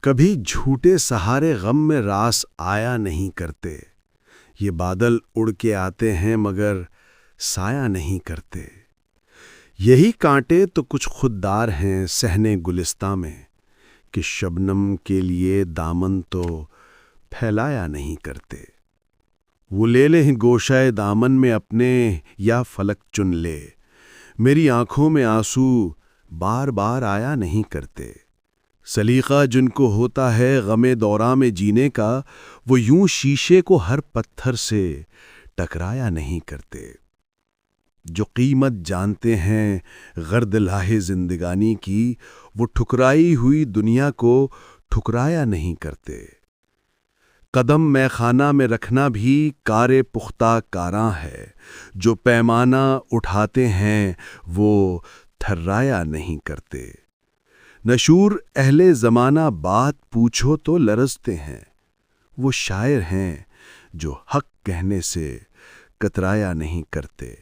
کبھی جھوٹے سہارے غم میں راس آیا نہیں کرتے، یہ بادل اڑ کے آتے ہیں مگر سایہ نہیں کرتے۔ یہی کانٹے تو کچھ خوددار ہیں صحن گلستاں میں، کہ شبنم کے لیے دامن تو پھیلایا نہیں کرتے۔ وہ لے لیں گوشہ دامن میں اپنے یا فلک چن لے، میری آنکھوں میں آنسو بار بار آیا نہیں کرتے۔ سلیقہ جن کو ہوتا ہے غم دوراں میں جینے کا، وہ یوں شیشے کو ہر پتھر سے ٹکرایا نہیں کرتے۔ جو قیمت جانتے ہیں غرد لاہ زندگانی کی، وہ ٹھکرائی ہوئی دنیا کو ٹھکرایا نہیں کرتے۔ قدم مے خانہ میں رکھنا بھی کار پختہ کاراں ہے، جو پیمانہ اٹھاتے ہیں وہ تھرایا نہیں کرتے۔ نشور اہل زمانہ بات پوچھو تو لرزتے ہیں، وہ شاعر ہیں جو حق کہنے سے کترایا نہیں کرتے۔